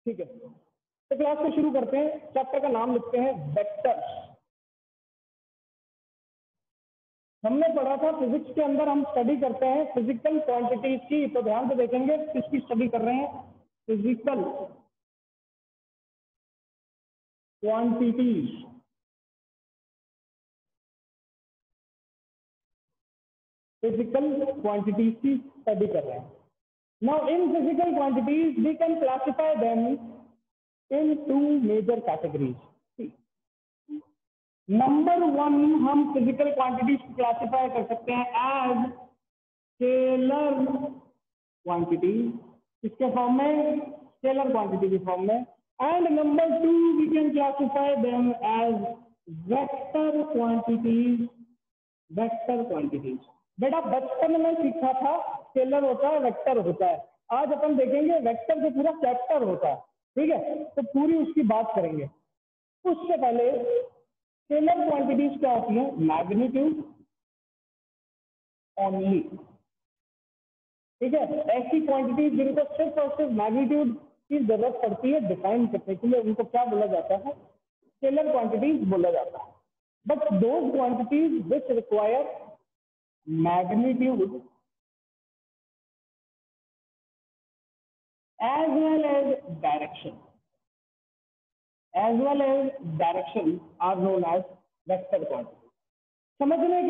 ठीक है, तो क्लास को शुरू करते हैं। चैप्टर का नाम लिखते हैं वेक्टर्स। हमने पढ़ा था फिजिक्स के अंदर हम स्टडी करते हैं फिजिकल क्वांटिटीज की, तो ध्यान से देखेंगे किसकी स्टडी कर रहे हैं, फिजिकल क्वांटिटीज। फिजिकल क्वांटिटीज की स्टडी कर रहे हैं। Now in physical quantities we can classify them in two major categories. Number one, हम फिजिकल क्वांटिटीज को क्लासिफाई कर सकते हैं एज स्केलर क्वांटिटी, इसके फॉर्म में, स्केलर क्वांटिटी के फॉर्म में। And number two, we can classify them as vector quantities. Vector quantities बेटा बचपन में सीखा था स्केलर होता है, वेक्टर होता है। आज अपन देखेंगे वेक्टर जो पूरा चैप्टर होता है, ठीक है, तो पूरी उसकी बात करेंगे। उससे पहले स्केलर क्वांटिटीज क्या होती है, मैग्नीट्यूड ओनली, ठीक है। ऐसी क्वांटिटीज जिनको सिर्फ और सिर्फ मैग्नीट्यूड की जरूरत पड़ती है डिफाइन करने के लिए, उनको क्या बोला जाता है, स्केलर क्वांटिटीज बोला जाता है। But those quantities which require magnitude as well as direction are known as vector quantity। समझने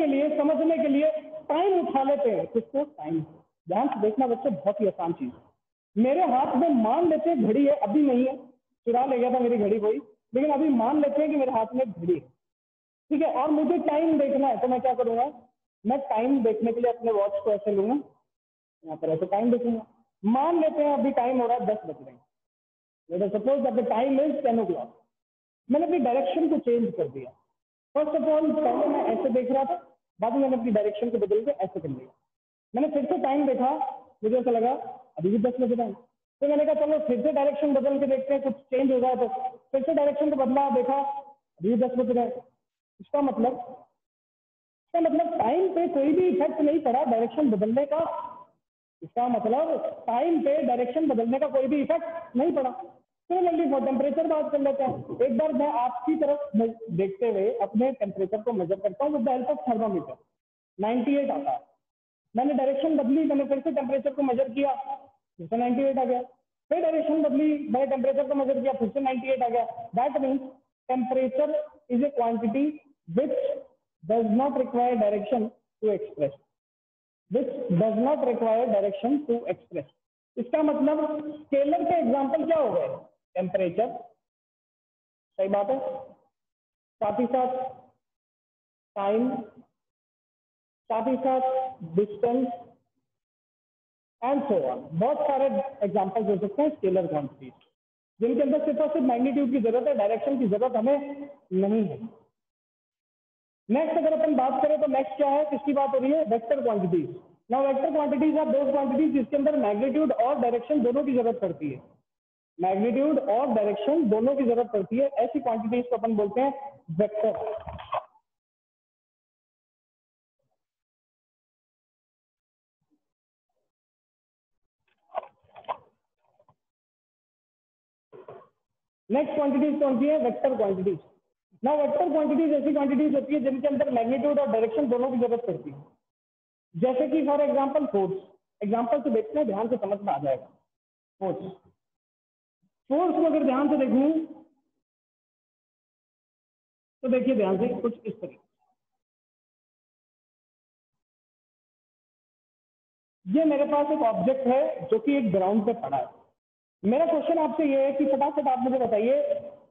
के लिए टाइम उठा लेते हैं, किसको, टाइम। ध्यान से देखना बच्चे, बहुत ही आसान चीज। मेरे हाथ में मान लेते हैं घड़ी है, अभी नहीं है, चुरा ले गया था मेरी घड़ी कोई, लेकिन अभी मान लेते हैं कि मेरे हाथ में घड़ी है, ठीक है, और मुझे टाइम देखना है, तो मैं क्या करूंगा, मैं टाइम देखने के लिए अपने वॉच को ऐसे लूंगा, यहाँ पर ऐसे टाइम देखूंगा। मान लेते हैं अभी टाइम हो रहा है 10 बज रहे हैं, late us suppose that the time is 10 o'clock। मैंने अपनी डायरेक्शन को चेंज कर दिया। फर्स्ट ऑफ ऑल पहले मैं ऐसे देख रहा था, बाद में मैंने अपनी डायरेक्शन को बदल के ऐसे कर लिया। मैंने फिर से टाइम देखा, मुझे ऐसा लगा अभी भी 10 बज रहे हैं, तो मैंने कहा चलो फिर से डायरेक्शन बदल के देखते हैं, कुछ चेंज हो जाए तो। फिर से डायरेक्शन को बदला, देखा अभी भी 10 बज रहे हैं। इसका मतलब टाइम पे कोई भी इफेक्ट नहीं पड़ा डायरेक्शन बदलने का। इसका मतलब टाइम पे डायरेक्शन बदलने का कोई भी इफेक्ट नहीं पड़ा। सिमिलरली फॉर टेम्परेचर बात कर लेते हैं। एक बार मैं आपकी तरफ देखते हुए अपने टेम्परेचर को मेजर करता हूँ with the help of thermometer, 98 आता है। मैंने डायरेक्शन बदली, मैंने फिर से टेम्परेचर को मेजर किया, फिर से 98 आ गया। फिर डायरेक्शन बदली, मैंने टेम्परेचर को मेजर किया, फिर से 98 आ गया। That means temperature is a quantity which does not require direction to express, which does not require direction to express। इसका मतलब स्केलर के एग्जांपल क्या हो गए, टेम्परेचर, सही बात है, साथ ही साथ टाइम, साथ ही साथ डिस्टेंस एंड सो ऑन। बहुत सारे एग्जांपल्स हो सकते हैं स्केलर क्वांटिटीज, जिनके अंदर सिर्फ और सिर्फ मैग्नीट्यूड की जरूरत है, डायरेक्शन की जरूरत हमें नहीं है। नेक्स्ट अगर अपन बात करें तो नेक्स्ट क्या है, किसकी बात हो रही है, vector quantities. Now vector quantities are those quantities जिसके अंदर मैग्नीट्यूड और डायरेक्शन दोनों की जरूरत पड़ती है। मैग्नीट्यूड और डायरेक्शन दोनों की जरूरत पड़ती है, ऐसी क्वांटिटीज को अपन बोलते हैं वेक्टर। नेक्स्ट क्वांटिटीज कौन सी है, वेक्टर क्वांटिटीज। ना वेक्टर क्वांटिटीज ऐसी क्वांटिटीज होती है जिनके अंदर मैग्नीट्यूड और डायरेक्शन दोनों की जरूरत पड़ती है। जैसे कि फॉर एग्जांपल फोर्स, एग्जांपल से देखते हैं, ध्यान से समझ में आ जाएगा। फोर्स को अगर ध्यान से देखूं तो देखिए ध्यान से कुछ इस तरीके, ये मेरे पास एक ऑब्जेक्ट है जो कि एक ग्राउंड पे पड़ा है। मेरा क्वेश्चन आपसे ये है कि फटाफट आप मुझे बताइए,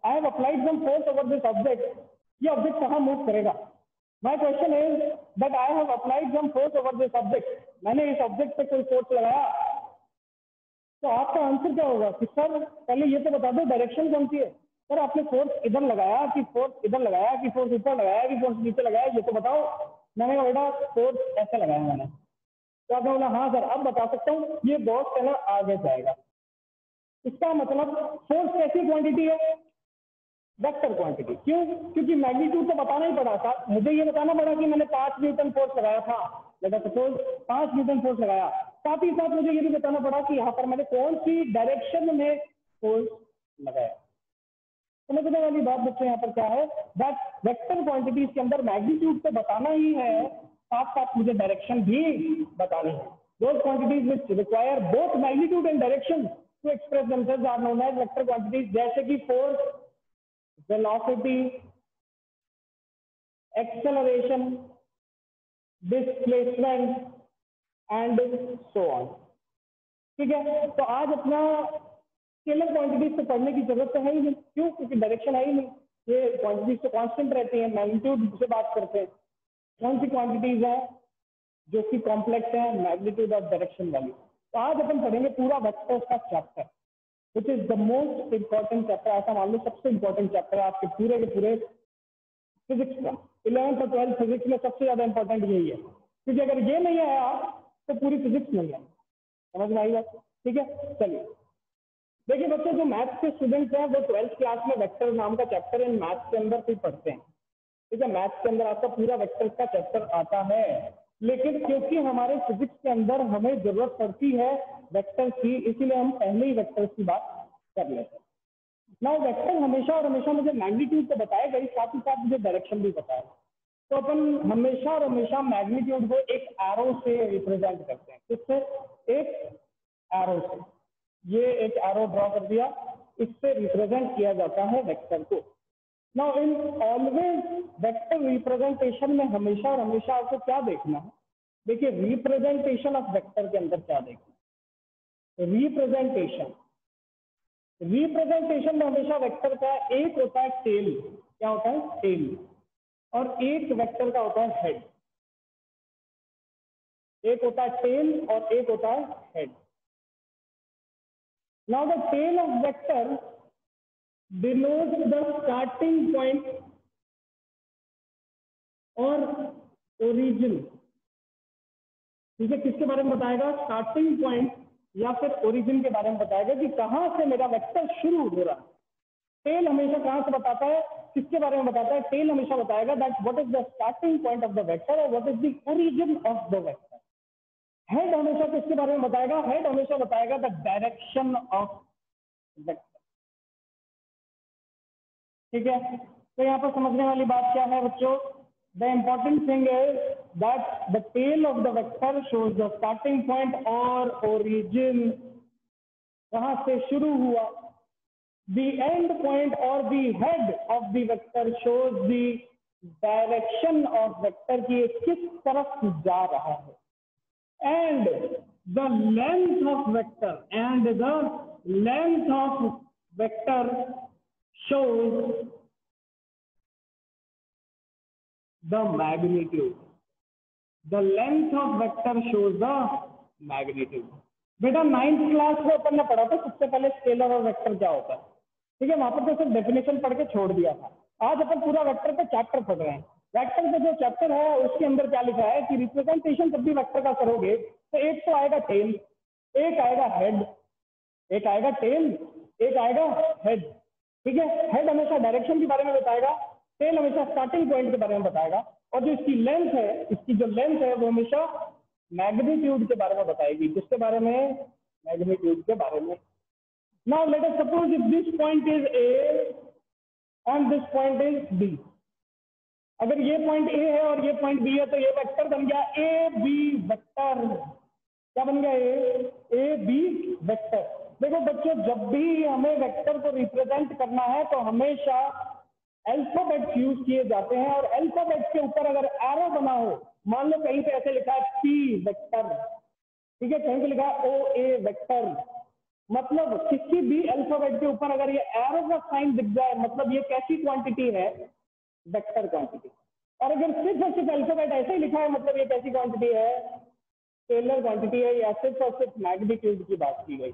I have applied some force over this object, ये ऑब्जेक्ट कहां मूव करेगा। My question is that I have applied some force over this object, मैंने इस ऑब्जेक्ट पे कोई फोर्स लगाया, तो आपका आंसर क्या होगा कि सर पहले ये तो बता दो डायरेक्शन कौन सी है। सर आपने फोर्स इधर लगाया कि फोर्स इधर लगाया कि फोर्स ऊपर लगाया कि फोर्स नीचे लगाया, ये तो बताओ। मैंने कहा बेटा फोर्स ऐसे लगाया मैंने, तो आपने बोला हाँ सर अब बता सकता हूँ, ये बहुत पहले आगे जाएगा। इसका मतलब फोर्स कैसी क्वांटिटी है, वेक्टर क्वांटिटी। क्यों, क्योंकि मैग्नीट्यूड तो बताना ही पड़ा था, मुझे ये बताना पड़ा कि मैंने 5 न्यूटन फोर्स लगाया था, लेकिन सपोज 5 न्यूटन साथ ही साथ मुझे ये भी बताना पड़ा कि यहाँ पर मैंने कौन सी डायरेक्शन में फोर्स लगाया। समझने वाली बात बच्चों यहाँ पर क्या है, दैट वेक्टर क्वांटिटीज के अंदर मैग्नीट्यूड तो बताना ही है, साथ साथ मुझे डायरेक्शन भी बतानी है। Those quantities which require both magnitude and direction to express themselves are known as vector quantities, जैसे कि force, velocity, acceleration, displacement and so on। ठीक है, तो आज अपना स्केलर क्वांटिटीज को पढ़ने की जरूरत तो है ही नहीं। क्यों? क्योंकि डायरेक्शन है ही नहीं, ये क्वांटिटीज तो कांस्टेंट रहती है। मैग्नीट्यूड से बात करते हैं, कौन सी क्वांटिटीज है जो कि कॉम्प्लेक्स है, मैग्नीट्यूड और डायरेक्शन वाली। तो आज अपन पढ़ेंगे पूरा वेक्टर्स का chapter, which is the most important chapter. ऐसा मान लो सबसे इंपॉर्टेंट चैप्टर आपके पूरे के पूरे फिजिक्स का। 11th और 12th फिजिक्स में सबसे ज्यादा इंपॉर्टेंट यही है, क्योंकि अगर ये नहीं है आप तो पूरी फिजिक्स नहीं है। समझ में आई बात? ठीक है, चलिए देखिए बच्चों, जो मैथ्स के स्टूडेंट्स हैं वो 12th क्लास में वेक्टर नाम का चैप्टर इन मैथ्स के अंदर फिर पढ़ते हैं। ठीक है, मैथ्स के अंदर आपका पूरा वेक्टर्स का चैप्टर आता है, लेकिन क्योंकि हमारे फिजिक्स के अंदर हमें जरूरत पड़ती है वेक्टर्स की, इसीलिए हम पहले ही वेक्टर्स की बात कर लेते हैं। ना वेक्टर हमेशा और हमेशा मुझे मैग्नीट्यूड तो बताएगा ही, साथ ही साथ मुझे डायरेक्शन भी बताएगा। तो अपन हमेशा और हमेशा मैग्नीट्यूड को एक एरो से रिप्रेजेंट करते हैं। किससे? एक एरो से। ये एक एरो ड्रॉ कर दिया, इससे रिप्रेजेंट किया जाता है वेक्टर को। Now in always vector representation में हमेशा और हमेशा आपको क्या देखना है? देखिए रिप्रेजेंटेशन ऑफ वेक्टर के अंदर क्या देखना है? रिप्रेजेंटेशन में हमेशा वेक्टर का एक होता है टेल। क्या होता है? टेल। और एक वेक्टर का होता है हेड। एक होता है टेल और एक होता है head. Now the tail of vector denotes the starting point और origin। ठीक है, किसके बारे में बताएगा? स्टार्टिंग पॉइंट या फिर ओरिजिन के बारे में बताएगा कि कहां से मेरा वेक्टर शुरू हो रहा है। टेल हमेशा कहां से बताता है? किसके बारे में बताता है? टेल हमेशा बताएगा that what is the starting point of the vector और what is the origin of the vector. Head हमेशा किसके बारे में बताएगा? हेड हमेशा बताएगा द डायरेक्शन ऑफ वेक्टर। ठीक है, तो यहाँ पर समझने वाली बात क्या है बच्चों? The important thing is that the tail of the vector shows the starting point or origin, कहां से शुरू हुआ। The end point or the head of the vector shows the direction of vector की किस तरफ जा रहा है। And the length of vector shows the magnitude. The length of vector shows the magnitude. बेटा 9th क्लास में अपन ने पढ़ा था सबसे पहले स्केलर और वेक्टर क्या होता है। ठीक है, वहां पर तो सिर्फ डेफिनेशन पढ़ के छोड़ दिया था। आज अपन पूरा वेक्टर का चैप्टर पढ़ रहे हैं। वेक्टर का जो चैप्टर है उसके अंदर क्या लिखा है कि रिप्रेजेंटेशन जब भी वेक्टर का करोगे तो एक तो आएगा टेल, एक आएगा हेड, एक आएगा टेल, एक आएगा हेड। ठीक है, हेड हमेशा डायरेक्शन के बारे में बताएगा, टेल हमेशा स्टार्टिंग पॉइंट के बारे में बताएगा, और जो इसकी लेंथ है, इसकी जो लेंथ है वो हमेशा मैग्नीट्यूड के बारे में बताएगी। किसके बारे में? मैग्नीट्यूड के बारे में। Now let us suppose if this point is A and this point is B. अगर ये पॉइंट ए है और ये पॉइंट बी है तो ये वेक्टर बन गया ए बी वेक्टर। क्या बन गया? A B vector. देखो बच्चों, जब भी हमें वेक्टर को रिप्रेजेंट करना है तो हमेशा अल्फाबेट यूज किए जाते हैं, और अल्फाबेट के ऊपर अगर एरो बना हो, मान लो कहीं पे ऐसे लिखा है पी वेक्टर, ठीक है, कहीं पे लिखा है ओ ए वेक्टर, मतलब किसी भी अल्फाबेट के ऊपर अगर ये एरो का साइन दिख जाए मतलब ये कैसी क्वांटिटी है? Vector quantity. और अगर सिर्फ और सिर्फ अल्फाबेट ऐसे ही लिखा है मतलब ये कैसी क्वांटिटी है? स्केलर क्वांटिटी है, या सिर्फ और सिर्फ मैग्नीट्यूड की बात की गई।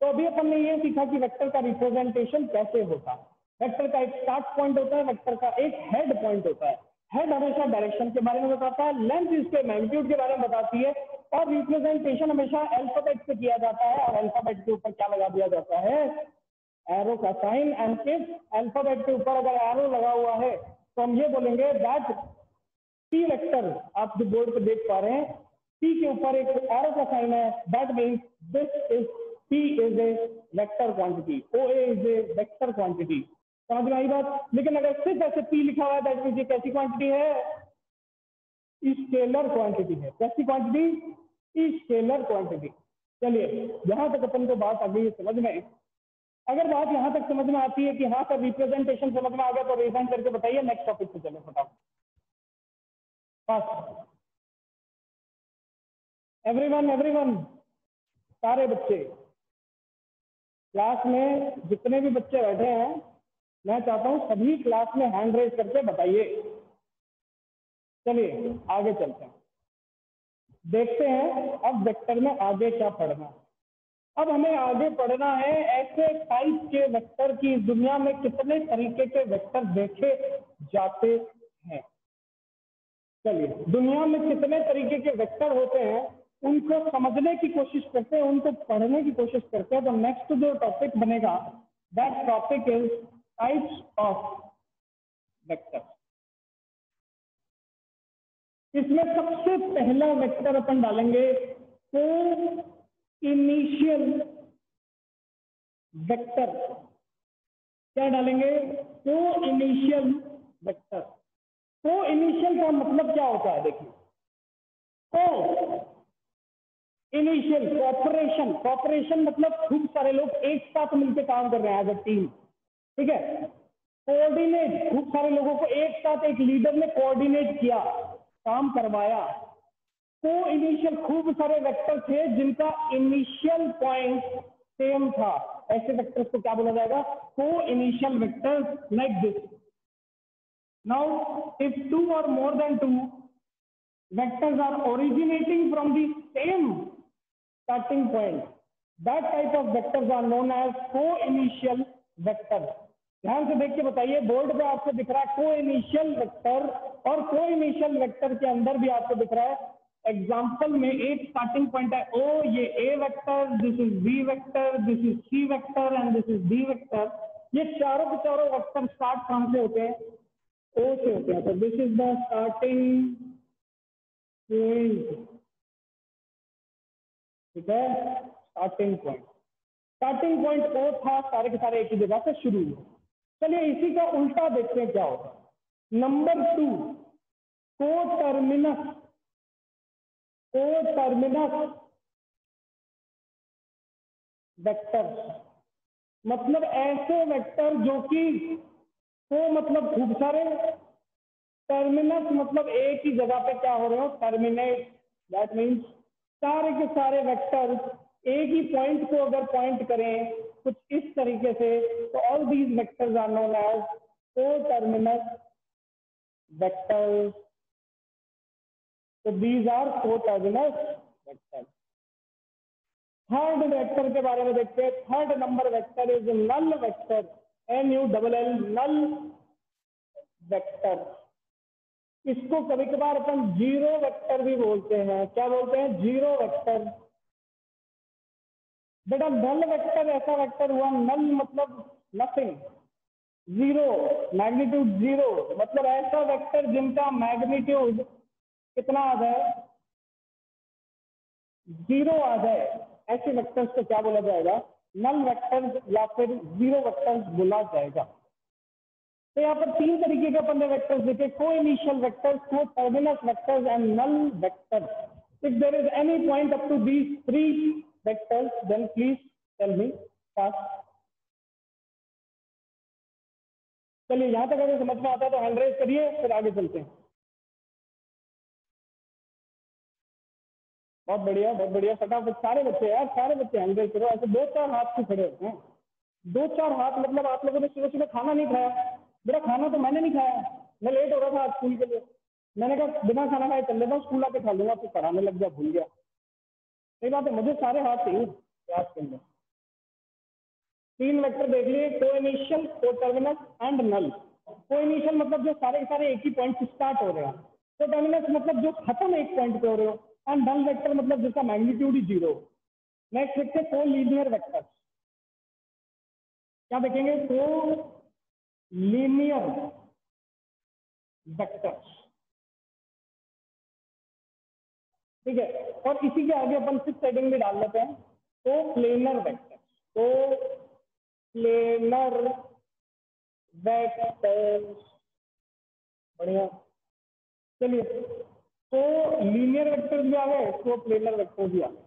तो अभी अपन ने ये सीखा कि वेक्टर का रिप्रेजेंटेशन कैसे होता है। वेक्टर का एक स्टार्ट पॉइंट होता है, वेक्टर का एक हेड पॉइंट होता है। हेड हमेशा डायरेक्शन के बारे में बताता है, लेंथ इसके मैग्नीट्यूड के बारे में बताती है, और रिप्रेजेंटेशन हमेशा अल्फाबेट से किया जाता है, और अल्फाबेट के ऊपर क्या लगा दिया जाता है? एरो का साइन। एंड इस अल्फाबेट के ऊपर अगर एरो लगा हुआ है तो हम ये बोलेंगे दैट पी वेक्टर, आप जो बोर्ड पे देख पा रहे हैं, पी के ऊपर एक एरो का साइन है, that means this is P is a vector quantity, OA is a vector quantity. समझ में आई बात? लेकिन अगर सिर्फ ऐसे P लिखा हुआ है दैट मींस ये कैसी क्वांटिटी है? स्केलर क्वांटिटी है। कैसी क्वांटिटी? Scalar quantity. चलिए यहां तक अपन को बात आ गई समझ में। अगर बात यहां तक समझ में आती है कि हाँ सर रिप्रेजेंटेशन समझ में आ गया तो रिजाइन करके बताइए, नेक्स्ट टॉपिक पे चले फटाफट। फास्ट एवरीवन सारे बच्चे क्लास में जितने भी बच्चे बैठे हैं मैं चाहता हूं सभी क्लास में हैंड रेज करके बताइए। चलिए आगे चलते हैं, देखते हैं अब वेक्टर में आगे क्या पढ़ना है। अब हमें आगे पढ़ना है ऐसे टाइप के वेक्टर की दुनिया में कितने तरीके के वेक्टर देखे जाते हैं। चलिए दुनिया में कितने तरीके के वेक्टर होते हैं उनको समझने की कोशिश करते हैं, उनको पढ़ने की कोशिश करते हैं। तो नेक्स्ट जो टॉपिक बनेगा that topic is types of vector. इसमें सबसे पहला वेक्टर अपन डालेंगे को इनिशियल वेक्टर। क्या डालेंगे? को इनिशियल वेक्टर। को इनिशियल का मतलब क्या होता है? देखिए को इनिशियल कॉपरेशन, कॉपरेशन मतलब खूब सारे लोग एक साथ मिलकर काम कर रहे हैं एज अ टीम, ठीक है। कोऑर्डिनेट, खूब सारे लोगों को एक साथ एक लीडर ने कोऑर्डिनेट किया, काम करवाया। को इनिशियल खूब सारे वेक्टर थे जिनका इनिशियल पॉइंट सेम था, ऐसे वेक्टर्स को क्या बोला जाएगा? Coinitial vectors like this. Now if two और more than two vectors are originating from the same starting point, that type of vectors are known as co-initial vectors। ध्यान से देख के बताइए, बोर्ड पे आपको दिख रहा है को-इनिशियल वेक्टर, और को-इनिशियल वेक्टर के अंदर भी आपको दिख रहा है एग्जाम्पल में एक स्टार्टिंग पॉइंट है ओ, ये A vector, this is B vector, this is C vector and this is D vector. ये चारों के चारों वेक्टर स्टार्ट कहां से होते हैं? ओ से होते हैं। तो this is the starting point, ठीक है, starting point. Starting point O था, सारे के सारे एक ही जगह से शुरू हुए। चलिए इसी का उल्टा देखते हैं क्या होगा। नंबर 2 को टर्मिनस। को टर्मिनस वेक्टर मतलब ऐसे वेक्टर जो कि को मतलब खूब सारे, टर्मिनस मतलब एक ही जगह पे क्या हो रहे हो? टर्मिनेट। दैट मीन्स सारे के सारे वेक्टर एक ही पॉइंट को अगर पॉइंट करें कुछ इस तरीके से, तो all these vectors are known as coterminous vectors. तो these are coterminous vector. Third vector के बारे में देखते हैं। Third number vector is null vector, NULL, null vector. इसको कभी कभार अपन जीरो वेक्टर भी बोलते हैं। क्या बोलते हैं? Zero vector. बेटा नल वेक्टर ऐसा वेक्टर हुआ, नल मतलब नथिंग, जीरो, मैग्नीट्यूड जीरो, मतलब ऐसा वेक्टर जिनका मैग्नीट्यूड कितना आ जाए? जीरो आ जाए। ऐसे वेक्टर्स को क्या बोला जाएगा? नल वेक्टर्स या फिर जीरो वेक्टर्स बोला जाएगा। तो यहाँ पर तीन तरीके के अपन ने वेक्टर्स देखे, coinitial vectors, coterminous vectors and null vectors. If there is any point up to these three vectors then please tell me fast. चलिए यहाँ तक अगर समझ में आता है तो हैंड रेज करिए, फिर आगे चलते हैं। बहुत बढ़िया, बहुत बढ़िया, फटाफट सारे बच्चे यार, सारे बच्चे हैंड रेज करो। ऐसे 2-4 हाथ से खड़े होते हैं, 2-4 हाथ मतलब आप लोगों ने सुबह सुबह खाना नहीं खाया। मेरा खाना तो मैंने नहीं खाया, मैं लेट हो रहा था आज स्कूल के लिए। मैंने कहा बिना खाना खाए चल लेता हूँ, स्कूल आके खा लूंगा, फिर पढ़ाने लग गया, भूल गया। सही बात है, मुझे सारे हाथ चाहिए क्लास के अंदर। 3 वेक्टर देख लिए, को इनिशियल, को टर्मिनस एंड नल। को इनिशियल मतलब जो सारे के सारे एक ही पॉइंट से स्टार्ट हो रहे हैं, को टर्मिनस मतलब जो खत्म एक पॉइंट पे हो रहे हो, एंड नल वेक्टर मतलब जिसका मैग्नीट्यूड ही जीरो। नेक्स्ट देखते हैं को लीनियर वेक्टर। क्या देखेंगे? को लीनियर वेक्टर्स, ठीक है। और इसी के आगे अपन 6 हेडिंग भी डाल लेते हैं, कोप्लेनर वेक्टर, कोप्लेनर वेक्टर, बढ़िया। चलिए, तो लीनियर वेक्टर भी आ गए, कोप्लेनर वेक्टर भी आ गए।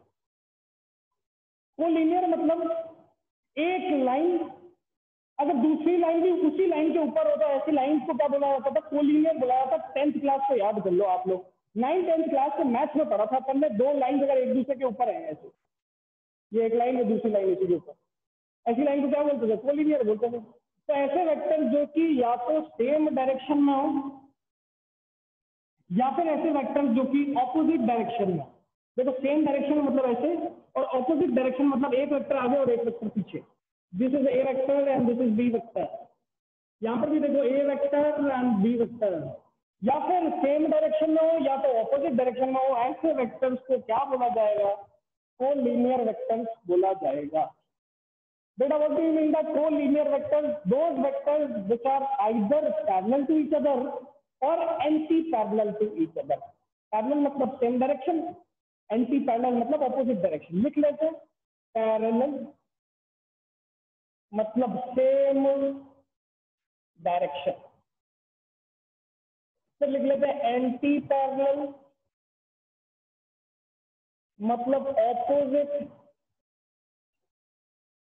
कोलीनियर मतलब एक लाइन अगर दूसरी लाइन भी उसी लाइन के ऊपर होता है, ऐसी लाइन को क्या बोला जाता था? कोलीनियर बोला जाता था। 10th क्लास को याद कर लो आप लोग, 9th 10th क्लास में मैथ्स में पढ़ा था हमने, दो लाइन अगर एक दूसरे के ऊपर है ऐसे, ये एक लाइन है दूसरी लाइन इसी के ऊपर, ऐसी लाइन को क्या बोलते थे? कोलीनियर बोलते थे। तो ऐसे वेक्टर जो कि या तो सेम डायरेक्शन में हो या फिर ऐसे वेक्टर जो कि ऑपोजिट डायरेक्शन में। देखो सेम डायरेक्शन मतलब ऐसे, और ऑपोजिट डायरेक्शन मतलब एक वेक्टर आगे और एक वेक्टर पीछे। This is A vector and this is B vector. यहाँ पर भी देखो A vector and B vector. या फिर सेम डायरेक्शन में हो या तो ऑपोजिट डायरेक्शन में हो, ऐसे वेक्टर्स को क्या बोला जाएगा? कोलीनियर वेक्टर्स बोला जाएगा। बेटा what do you mean by collinear vectors? Those vectors which are either parallel to each other और anti parallel to each other. Parallel मतलब सेम डायरेक्शन, एंटी पैरेलल मतलब ऑपोजिट डायरेक्शन। लिख लेते हैं, पैरेलल मतलब सेम डायरेक्शन, फिर लिख लेते हैं एंटी पैरेलल मतलब ऑपोजिट।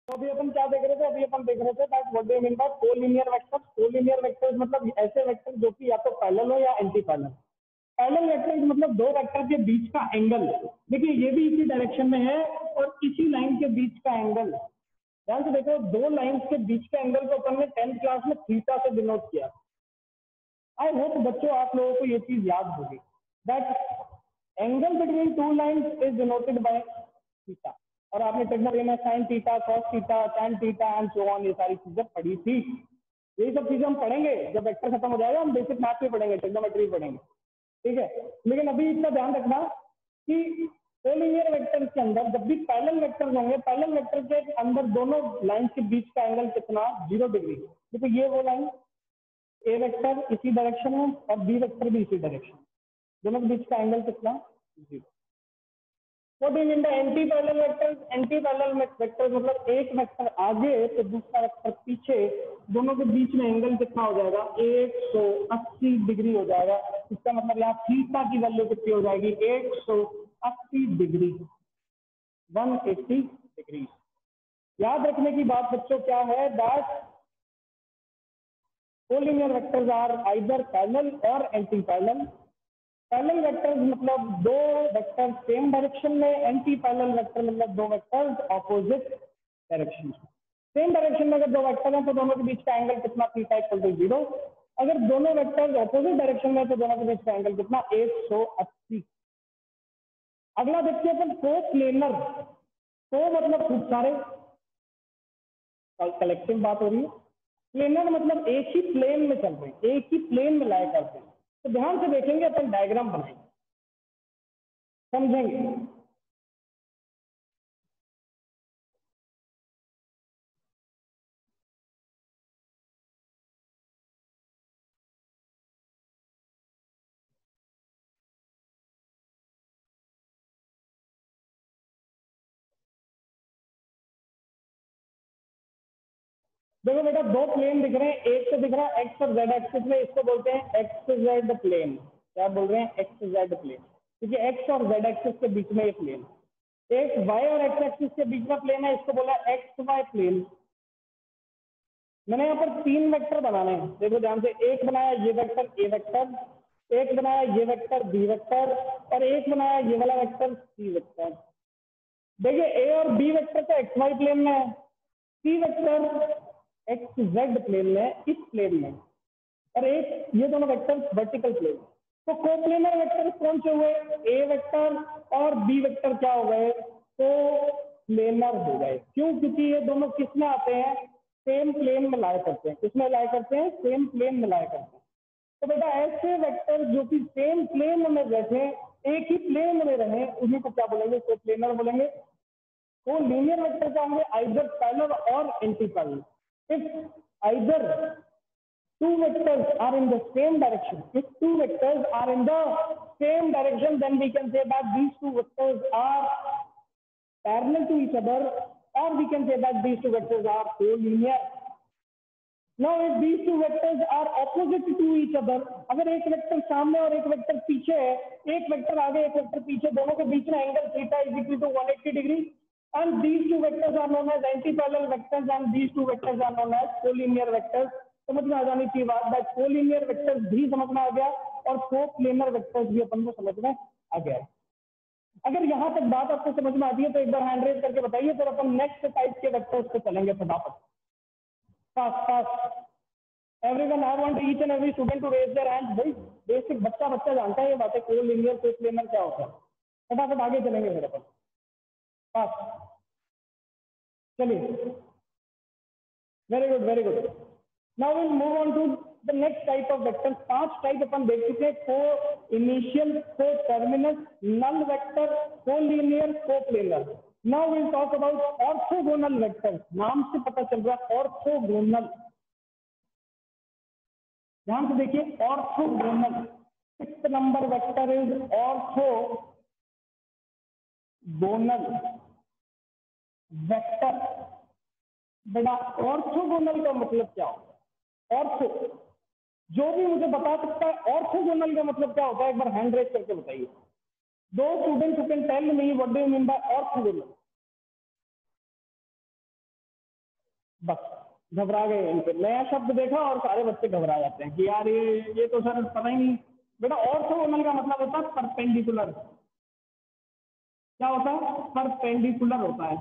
तो अभी अपन क्या देख रहे थे? अभी अपन देख रहे थे that what do you mean by collinear vectors. Collinear vectors मतलब ऐसे वेक्टर जो कि या तो पैरेलल हो या एंटी पैरेलल। पैरेलल वेक्टर्स मतलब दो वेक्टर के बीच का एंगल। देखिए ये भी इसी डायरेक्शन में है और इसी लाइन के बीच का एंगल। ध्यान से देखो, दो लाइंस के बीच के एंगल को अपन ने 10th क्लास में थीटा से डिनोट किया। आई होप बच्चों आप लोगों को ये चीज याद होगी that angle between two lines is denoted by theta. और आपने ट्रिग्नोमेट्री में sine theta, cos theta, tan theta and so on ये सारी चीजें पढ़ी थी। यही सब चीजें हम पढ़ेंगे जब वेक्टर खत्म हो जाएगा, हम बेसिक मैथ भी पढ़ेंगे, ट्रिग्नोमेट्री पढ़ेंगे, ठीक है। लेकिन अभी इतना ध्यान रखना कि कोलीनियर वेक्टर के अंदर जब भी पैरेलल वेक्टर होंगे, पैरेलल वेक्टर के अंदर दोनों लाइन के बीच का एंगल कितना? 0 डिग्री। देखो ये वो लाइन ए वेक्टर इसी डायरेक्शन में और बी वेक्टर भी इसी डायरेक्शन, दोनों के बीच का एंगल कितना? 0। What do you mean by anti parallel vectors? Anti parallel vectors मतलब एक वेक्टर आगे तो दूसरा वेक्टर पीछे, दोनों के बीच में एंगल कितना हो जाएगा? 180 डिग्री हो जाएगा। इसका मतलब यहाँ थीटा की वैल्यू कितनी हो जाएगी? 180 डिग्री, 180 डिग्री। याद रखने की बात बच्चों क्या है? That collinear vectors are either parallel or anti parallel. Parallel vectors मतलब दो वेक्टर सेम डायरेक्शन में, एंटी पैरेलल वेक्टर मतलब दो वेक्टर्स ऑपोजिट डायरेक्शन में। सेम डायरेक्शन में अगर दो वेक्टर हैं तो दोनों के बीच का एंगल कितना? Theta equal to 0। अगर दोनों वेक्टर्स ऑपोजिट डायरेक्शन में तो दोनों के बीच का एंगल कितना? 180। अगला देखते हैं अपन कोप्लेनर। को मतलब खूब सारे, कलेक्टिव बात हो रही है। प्लेनर मतलब एक ही प्लेन में चल रहे हैं, एक ही प्लेन में लाए करते हैं। तो ध्यान से देखेंगे, अपन डायग्राम बनाएंगे, समझेंगे। देखो बेटा, दो प्लेन दिख रहे हैं, एक तो दिख रहा है एक्स और जेड एक्सिस में, इसको बोलते हैं एक्स जेड प्लेन। क्या बोल रहे हैं? एक्स जेड प्लेन, क्योंकि एक्स और जेड एक्सिस के बीच में ये प्लेन। एक वाई और एक्स एक्सिस के बीच में प्लेन है, इसको बोला एक्स वाई प्लेन। मैंने यहाँ पर तीन वेक्टर बनाने हैं, देखो ध्यान से। एक बनाया ये वेक्टर ए वेक्टर, एक बनाया ये वेक्टर बी वेक्टर, और एक बनाया ये वाला वेक्टर सी वेक्टर। देखिए ए और बी वेक्टर तो एक्स वाई प्लेन में है, C vector x Z plane में, इस प्लेन में, और एक ये दोनों वेक्टर वर्टिकल प्लेन। तो कोप्लेनर वेक्टर कौन से हुए? ए वेक्टर और बी वेक्टर क्या हो गए? कोप्लेनर हो गए। क्यों? क्योंकि ये दोनों किस में आते हैं? सेम प्लेन में लाया करते हैं। किसमें लाया करते हैं? सेम प्लेन में लाया करते हैं। तो बेटा ऐसे वेक्टर जो कि सेम प्लेन में बैठे, एक ही प्लेन में रहे, उन्हीं को क्या बोलेंगे? कोप्लेनर बोलेंगे। तो लीनियर वेक्टर क्या होंगे? Either parallel or anti parallel. If either two vectors are in the same direction, if two vectors are in the same direction, then we can say that these two vectors are parallel to each other, or we can say that these two vectors are collinear. Now if these two vectors are opposite to each other, अगर एक vector सामने और एक vector पीछे है, एक vector आगे एक वेक्टर पीछे, दोनों के बीच में angle theta is equal to 180 degree, and these two vectors are known as anti-parallel vectors and these two vectors are known as collinear vectors. समझ में आ जानी चाहिए बात, दैट कोलिनियर वेक्टर्स भी समझ में आ गया और कोप्लेनर वेक्टर्स भी अपन को समझ में आ गया। अगर यहाँ तक बात आपको समझ में आती है तो एक बार हैंड रेज करके बताइए, फिर अपन नेक्स्ट टाइप के वेक्टर्स पे चलेंगे फटाफट। Fast fast everyone, I want each and every student to raise their hand. भाई बेसिक बच्चा जानता है ये बातें, कोलिनियर कोप्लेनर क्या होता है। फटाफट आगे चलेंगे फिर अपन फास्ट। चलिए, very good very good. Now will move on to the next type of vector. 5 type अपन देख चुके हैं, coinitial, coterminus, null vector, collinear, coplanar. Now will talk about orthogonal vector. नाम से पता चल रहा है ऑर्थोगोनल, ध्यान से देखिए orthogonal. 6th number vector is orthogonal vector. बेटा ऑर्थोगोनल का मतलब क्या होता है? ऑर्थो, जो भी मुझे बता सकता है ऑर्थोगोनल का मतलब क्या होता है, एक बार हैंड रेज करके बताइए। दो students who can tell me what do you mean by orthogonal. बस घबरा गए, इनके नया शब्द देखा और सारे बच्चे घबरा जाते हैं कि यार ये तो सर पता ही नहीं। बेटा ऑर्थोगोनल का मतलब होता है परपेंडिकुलर। क्या होता है? परपेंडिकुलर होता है।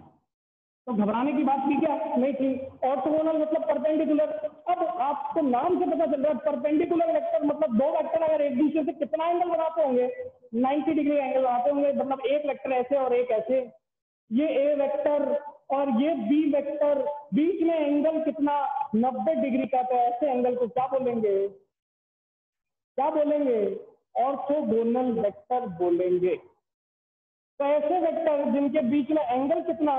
तो घबराने की बात भी क्या नहीं थी। ऑर्थोगोनल मतलब परपेंडिकुलर। अब आपको नाम से पता चल रहा है परपेंडिकुलर वेक्टर मतलब दो वेक्टर अगर एक दूसरे से कितना एंगल बनाते होंगे, 90 डिग्री एंगल बनाते होंगे। मतलब एक वेक्टर ऐसे और एक ऐसे, ये ए वेक्टर और ये बी वेक्टर, बीच में एंगल कितना, 90 डिग्री का। तो ऐसे एंगल को क्या बोलेंगे? क्या बोलेंगे? ऑर्थोगोनल वेक्टर बोलेंगे। तो ऐसे वेक्टर जिनके बीच में एंगल कितना,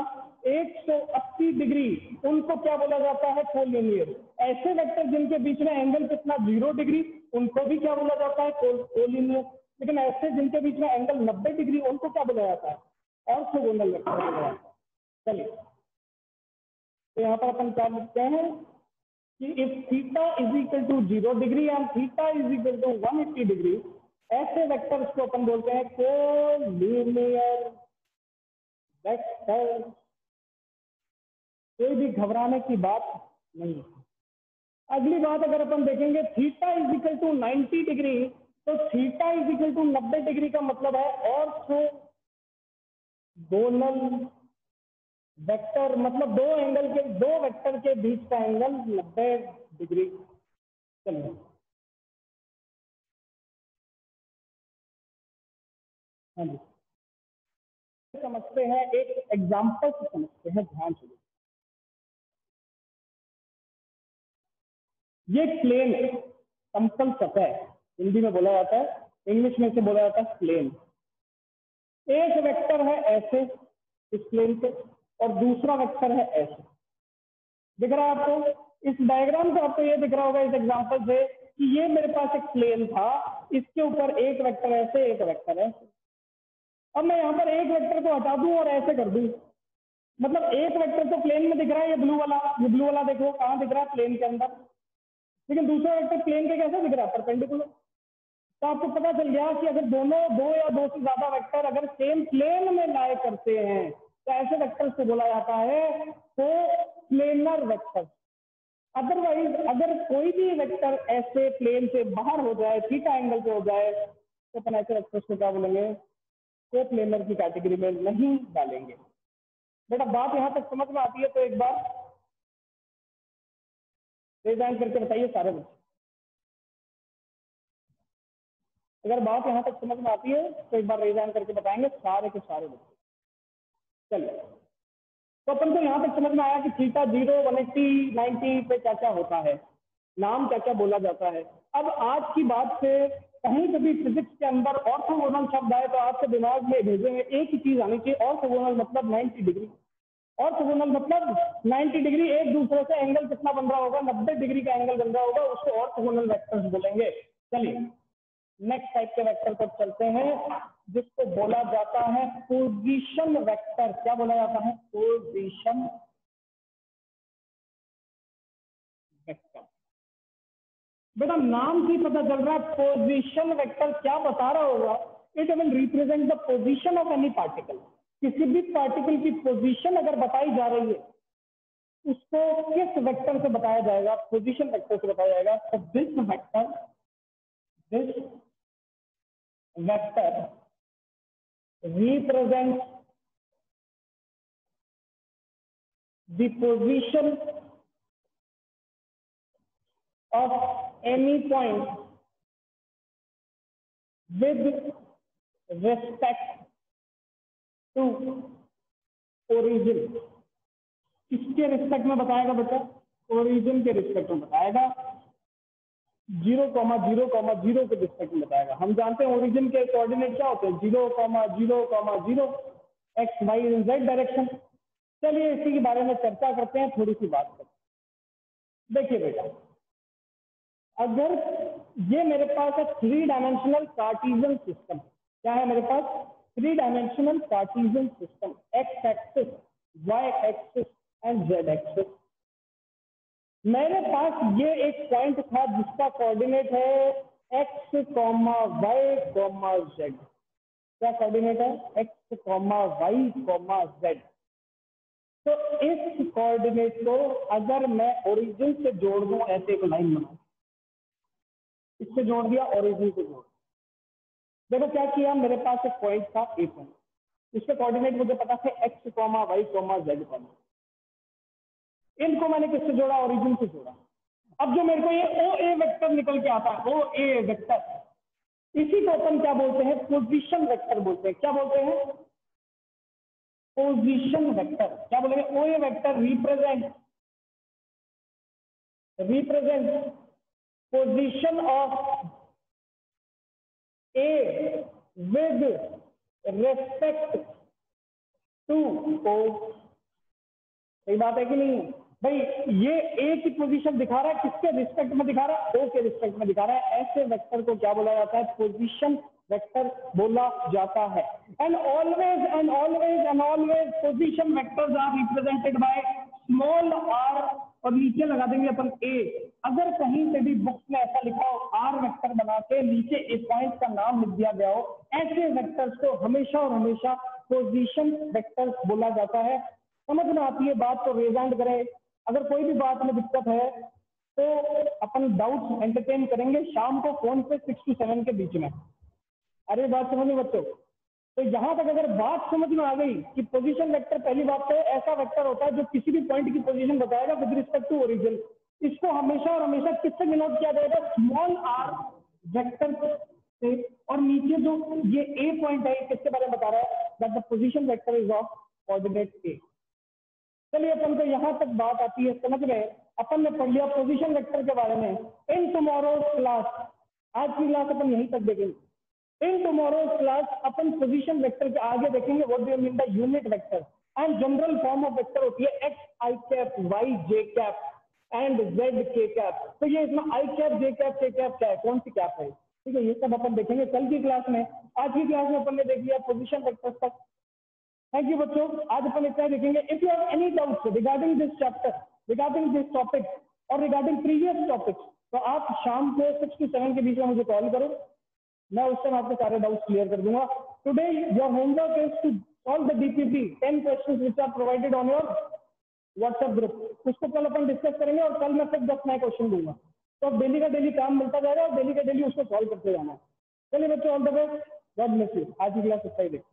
180 डिग्री, उनको क्या बोला जाता है? कोलिनियर। ऐसे वेक्टर जिनके बीच में एंगल कितना, 0 डिग्री, उनको भी क्या बोला जाता है? कोलिनियर। लेकिन ऐसे जिनके बीच में एंगल 90 डिग्री, उनको क्या बोला जाता है? ऑर्थोगोनल वेक्टर बोला जाता है। चलिए, तो यहाँ पर अपन क्या लिखते हैं कि if theta is equal to 0 degree and theta is equal to 180 degree, ऐसे वेक्टर्स को अपन बोलते हैं कोलिनियर वेक्टर। कोई भी घबराने की बात नहीं है। अगली बात अगर अपन देखेंगे, theta is equal to 90 degree, तो theta is equal to 90 degree का मतलब है ऑर्थोगोनल वेक्टर। मतलब दो वेक्टर के बीच का एंगल 90 डिग्री। चलिए, हाँ जी, समझते हैं, एक एग्जांपल से समझते हैं, ध्यान से। ये प्लेन समतल सतह हिंदी में बोला जाता है, इंग्लिश में से बोला जाता है प्लेन। एक वेक्टर है ऐसे इस प्लेन पे और दूसरा वेक्टर है ऐसे। दिख रहा है आपको? इस डायग्राम से आपको ये दिख रहा होगा इस एग्जांपल से कि ये मेरे पास एक प्लेन था, इसके ऊपर एक वेक्टर ऐसे एक वेक्टर ऐसे। अब मैं यहाँ पर एक वेक्टर को हटा दूं और ऐसे कर दूं, मतलब एक वेक्टर तो प्लेन में दिख रहा है, ये ब्लू वाला देखो कहाँ दिख रहा है? प्लेन के अंदर। लेकिन दूसरा वेक्टर प्लेन के कैसे दिख रहा है? परपेंडिकुलर। तो आपको पता चल गया कि अगर दो या दो से ज्यादा वेक्टर अगर सेम प्लेन में लाए करते हैं तो ऐसे वेक्टर से बोला जाता है तो प्लेनर वेक्टर। अदरवाइज अगर कोई भी वेक्टर ऐसे प्लेन से बाहर हो जाए, थीटा एंगल पे हो जाए, तो अपन ऐसे वेक्टर्स को क्या बोलेंगे? को प्लेनर की कैटेगरी में नहीं डालेंगे। बेटा बात यहाँ तक समझ में आती है तो एक बार डिजाइन करके बताइए सारे बच्चे। अगर बात यहाँ तक समझ में आती है तो एक बार डिजाइन करके बताएंगे सारे के सारे बच्चे। चलिए, तो अपन को यहाँ तक समझ में आया कि थीटा 0, 180, 90 पे क्या क्या होता है, नाम क्या क्या बोला जाता है। अब आज की बात से कहीं कभी फिजिक्स के अंदर ऑर्थोगोनल शब्द आए तो आपके दिमाग में भेजेंगे एक ही चीज आनी चाहिए, ऑर्थोगोनल मतलब 90 डिग्री। ऑर्थोगोनल मतलब 90 डिग्री, एक दूसरे से एंगल कितना बन रहा होगा? 90 डिग्री का एंगल बन रहा होगा, उसको ऑर्थोगोनल वेक्टर्स बोलेंगे। चलिए, नेक्स्ट टाइप के वेक्टर पर चलते हैं जिसको बोला जाता है पोजीशन वेक्टर। क्या बोला जाता है? Position vector. बेटा नाम से पता चल रहा है पोजीशन वेक्टर क्या बता रहा होगा? It will represent the position of any particle. किसी भी पार्टिकल की पोजीशन अगर बताई जा रही है उसको किस वेक्टर से बताया जाएगा? पोजीशन वेक्टर से बताया जाएगा। तो this vector represents the position of any point with respect to origin। किसके रिस्पेक्ट में बताएगा बेटा? ओरिजिन के रिस्पेक्ट में बताएगा। 0,0,0 के रिस्पेक्ट में बताएगा। हम जानते हैं ओरिजिन के कोऑर्डिनेट क्या होते हैं? 0,0,0 एक्स वाई जेड डायरेक्शन। चलिए इसी के बारे में चर्चा करते हैं, थोड़ी सी बात करते हैं। देखिए बेटा, अगर ये मेरे पास है 3 डायमेंशनल कार्टेशियन सिस्टम। क्या है मेरे पास? 3 dimensional cartesian system, X axis, Y axis and Z axis. मेरे पास ये एक पॉइंट था जिसका कोऑर्डिनेट है X comma Y comma Z. क्या कोऑर्डिनेट है? X comma Y comma Z. तो इस कोऑर्डिनेट को अगर मैं ओरिजिन से जोड़ दूं, ऐसे एक लाइन बना, इससे जोड़ दिया, ओरिजिन से जोड़। देखो क्या किया, मेरे पास एक पॉइंट था ए पॉइंट, इसके कोऑर्डिनेट मुझे पता थे X comma Y comma Z comma. इनको मैंने किससे जोड़ा? ओरिजिन से जोड़ा। अब जो मेरे को ये ओ ए वेक्टर निकल के आता है, ओ ए वेक्टर, इसी को अपन क्या बोलते हैं? पोजीशन वेक्टर बोलते हैं। क्या बोलते हैं? Position vector. क्या बोलेंगे? O A vector represent position of A with respect to O. सही बात है कि नहीं भाई? ये ए की पोजीशन दिखा रहा है, किसके रिस्पेक्ट में दिखा रहा है? ओ के रिस्पेक्ट में दिखा रहा है। ऐसे वेक्टर को क्या बोला जाता है? पोजीशन वेक्टर बोला जाता है। And always position vectors are represented by small R, और नीचे लगा देंगे अपन ए। अगर कहीं से भी बुक्स में ऐसा लिखा हो आर वेक्टर बना के नीचे एक पॉइंट का नाम लिख दिया गया हो, ऐसे वेक्टर्स को हमेशा और हमेशा पोजीशन वेक्टर्स बोला जाता है। समझ में आती है बात? तो रेज हैंड करें। अगर कोई भी बात में दिक्कत है तो अपन डाउट्स एंटरटेन करेंगे शाम को फोन पे 6 to 7 के बीच में। अरे बात समझ में बच्चों? तो यहां तक अगर बात समझ में आ गई कि पोजीशन वेक्टर, पहली बात तो ऐसा वेक्टर होता है जो किसी भी पॉइंट की पोजीशन बताएगा विद रिस्पेक्ट टू ओरिजिन। इसको हमेशा और हमेशा किससे डिनोट किया जाएगा? स्मॉल आर वेक्टर से। और नीचे जो ये ए पॉइंट है, किसके बारे में बता रहा है? That the position vector is of coordinate A. चलिए अपन को यहां तक बात आती है समझ में। अपन ने पढ़ लिया पोजीशन वेक्टर के बारे में। इन टुमारोज क्लास, आज की क्लास अपन यहीं तक देखेंगे। इन टुमारोज क्लास अपन पोजीशन वेक्टर के आगे देखेंगे what do you mean by unit vector. And general form of vector होती है X I cap, Y J cap and Z K cap. तो ये इसमें I cap, J cap, K cap क्या है? कौन सी कैप है? ठीक है, ये सब अपन देखेंगे कल की क्लास में। आज की क्लास में अपन ने देख लिया पोजीशन वेक्टर तक। थैंक यू बच्चों, आज अपन इतना देखेंगे। If you have any doubts regarding this chapter, regarding this topic और रिगार्डिंग प्रीवियस टॉपिक्स, तो आप शाम को 6 to 7 के बीच में मुझे कॉल करो, मैं उस टाइम आपके सारे डाउट्स क्लियर कर दूंगा। Today your homework is to solve the DPP 10 questions which are provided on your WhatsApp group. उसको कल अपन डिस्कस करेंगे और कल मैं सिर्फ 10 नए क्वेश्चन दूंगा। तो अब डेली का डेली काम मिलता जाएगा और डेली का डेली उसको सॉल्व करते जाना है। चलिए बच्चों, all the best, God bless you. आज की क्लास इतना ही देखो।